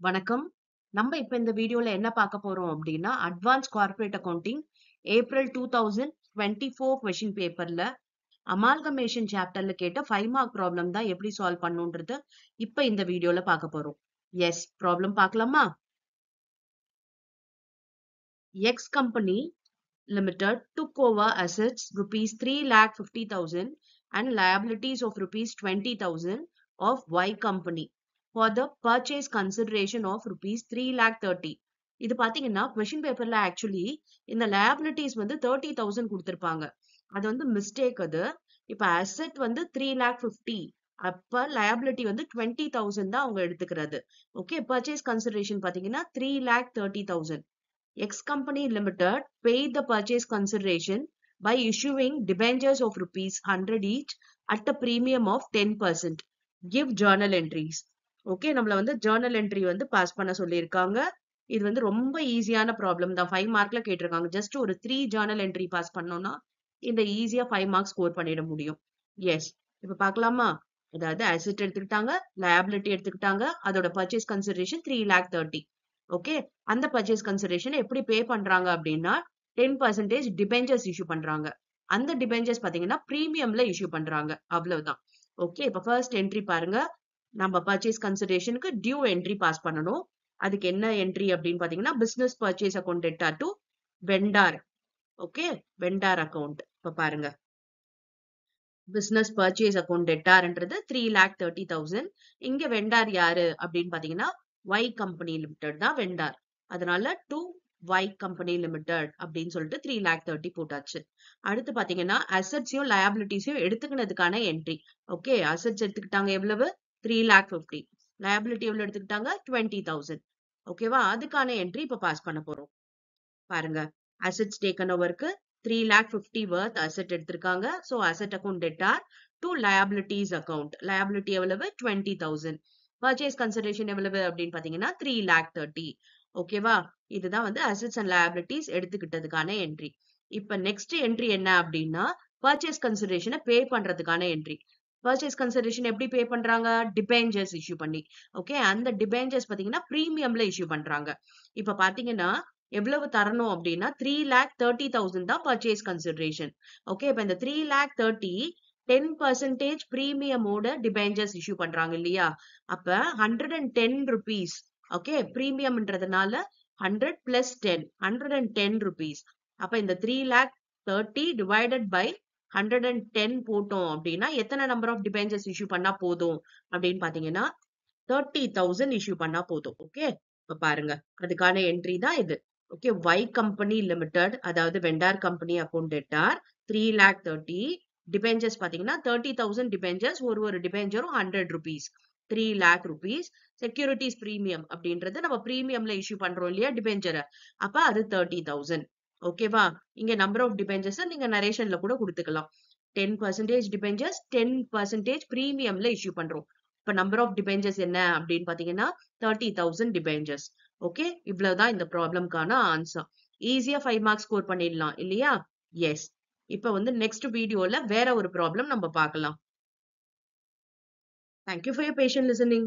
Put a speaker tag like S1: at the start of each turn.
S1: வணக்கம். நம்ம இப்ப இந்த வீடியோல என்ன பார்க்க போறோம் அப்படின்னா, advance corporate accounting April 2024 question பேப்பர்ல அமால்கமேஷன் சாப்டர்ல கேட்ட 5 மார்க் ப்ராப்ளம் தான் எப்படி சால்வ் பண்ணுன்றது இப்ப இந்த வீடியோல பார்க்க போறோம். எஸ், ப்ராப்ளம் பார்க்கலாமா? X company limited took over assets rupees 3,50,000 and liabilities of rupees 20,000 of Y company for the purchase consideration of rupees 3,30,000. இது பாத்தீங்கன்னா கொஸ்டின் பேப்பர்ல ஆக்சுவலி இந்த liabilities வந்து 30,000 கொடுத்திருப்பாங்க. அது வந்து மிஸ்டேக் அது. இப்ப அசெட் வந்து 3,50,000, அப்ப liability வந்து 20,000 தான் அவங்க எடுத்துக்கிறது. ஓகே, பர்ச்சேஸ் கன்சிடரேஷன் பாத்தீங்கன்னா 3,30,000. X Company Limited paid the purchase consideration by issuing debentures of rupees 100 each at a premium of 10%. Give journal entries. Okay, நம்மள வந்து journal entry வந்து பாஸ் பண்ண சொல்லியிருக்காங்க. இது வந்து ரொம்ப ஈஸியான ப்ராப்ளம் தான். 5 மார்க்ல கேட்டிருக்காங்க. ஜஸ்ட் ஒரு 3 journal entry பாஸ் பண்ணோம்னா இந்த ஈஸியா 5 மார்க்ஸ் ஸ்கோர் பண்ணிட முடியும். எஸ், இப்ப பார்க்கலாமா? அதாவது அசெட் எடுத்துக்கிட்டாங்க, லயபிலிட்டி எடுத்துக்கிட்டாங்க, அதோட பர்ச்சேஸ் கன்சிடரேஷன் 3,30,000. ஓகே, அந்த பர்ச்சேஸ் கன்சிடரேஷன் எப்படி பே பண்றாங்க அப்படின்னா 10% டிபெஞ்சர்ஸ் இஷ்யூ பண்றாங்க. அந்த டிபெஞ்சர்ஸ் பாத்தீங்கன்னா பிரீமியம்ல இஷ்யூ பண்றாங்க. அவ்வளவுதான். ஓகே, இப்ப ஃபர்ஸ்ட் என்ட்ரி பாருங்க. நம்ம பர்ச்சேஸ் கன்சிடரேஷனுக்கு டியூ என்ட்ரி பாஸ் பண்ணணும். அதுக்கு என்ன என்ட்ரி அப்படின்னு பாத்தீங்கன்னா business purchase account theta to vendor. Okay, vendor account. இப்ப பாருங்க, பிசினஸ் பர்ச்சேஸ் அக்கௌண்ட் டெட்டார்ன்றது 3,30,000. இங்க வெண்டார் யாரு அப்படின்னு பாத்தீங்கன்னா Y கம்பெனி லிமிடெட் தான் வெண்டார். அதனால டு Y கம்பெனி லிமிடெட் அப்படின்னு சொல்லிட்டு 3,30,000 போட்டாச்சு. அடுத்து பாத்தீங்கன்னா அசெட்ஸையும் லயபிலிட்டிஸையும் எடுத்துக்கினதுக்கான என்ட்ரி. ஓகே, அசெட்ஸ் எடுத்துக்கிட்டாங்க எவ்வளவு? 3,50,000. லயபிலிட்டி எவ்வளவு எடுத்துக்கிட்டாங்க? 20,000. ஓகேவா? அதுக்கான என்ட்ரி இப்ப பாஸ் பண்ண போறோம். பாருங்க, அசெட்ஸ் டேக்கன் ஓவருக்கு 3,50,000 worth அசெட் எடுத்திருக்காங்க. So asset account debtor to liabilities account. Liability எவ்வளவு? 20,000. பர்ச்சேஸ் கன்சிடரேஷன் எவ்வளவு அப்படின்னு பாத்தீங்கன்னா 3,30,000. ஓகேவா? இதுதான் வந்து அசெட்ஸ் அண்ட் லயபிலிட்டிஸ் எடுத்துக்கிட்டதுக்கான என்ட்ரி. இப்ப நெக்ஸ்ட் என்ட்ரி என்ன அப்படின்னா பர்ச்சேஸ் கன்சிடரேஷனை பே பண்றதுக்கான என்ட்ரி. பர்ச்சேஸ் கன்சிடரேஷன் எப்படி பே பண்றாங்க? டிபெஞ்சர்ஸ் இஷ்யூ பண்ணி. ஓகே, அந்த டிபெஞ்சர்ஸ் பாத்தீங்கன்னா பிரீமியம்ல இஷ்யூ பண்றாங்க. இப்ப பாத்தீங்கன்னா எவ்வளவு தரணும் அப்படின்னா 3,30,000 தான் பர்ச்சேஸ் கன்சிடரேஷன். ஓகே, இப்ப இந்த 3,30,000 10% பிரீமியமோட டிபெஞ்சர்ஸ் இஷ்யூ பண்றாங்க இல்லையா? அப்ப 110 rupees. ஓகே, பிரீமியம்ன்றதுனால 100 plus 10, 110 rupees. அப்ப இந்த 3,30,000 divided by 110 போட்டோம் அப்படின்னா எத்தனை நம்பர் ஆஃப் டிபெஞ்சர்ஸ் இஷ்யூ பண்ணா போதும் அப்படின்னு பாத்தீங்கன்னா 30,000 இஷ்யூ பண்ணா போதும். ஓகே, இப்ப பாருங்க, அதுக்கான என்ட்ரி தான் இது. ஓகே, Y கம்பெனி லிமிடெட், அதாவது vendor company account debtor 3,30,000. Debentures பாத்தீங்கன்னா 30,000 டிபெஞ்சர்ஸ், ஒரு டிபெஞ்சரும் 100 rupees, 3,00,000 rupees. செக்யூரிட்டிஸ் பிரீமியம் அப்படின்றது நம்ம பிரீமியம்ல இஷ்யூ பண்றோம் இல்லையா டிபெஞ்சரை, அப்ப அது 30,000. ஓகேவா? இங்க நம்பர் ஆஃப் டிபெஞ்சர்ஸ் நீங்க நரேஷன்ல கூட கொடுத்துக்கலாம். 10% டிபெஞ்சர்ஸ், 10% பிரீமியம்ல இஷ்யூ பண்றோம். இப்ப நம்பர் ஆஃப் டிபெஞ்சர்ஸ் என்ன அப்படின்னு பாத்தீங்கன்னா 30,000 டிபெஞ்சர்ஸ். ஓகே, இவ்வளவுதான் இந்த ப்ராப்ளம்கான ஆன்சர். ஈஸியா 5 மார்க்ஸ் ஸ்கோர் பண்ணிடலாம் இல்லையா? எஸ். இப்ப வந்து நெக்ஸ்ட் வீடியோல வேற ஒரு ப்ராப்ளம் நம்ம பார்க்கலாம். Thank you for your patient listening.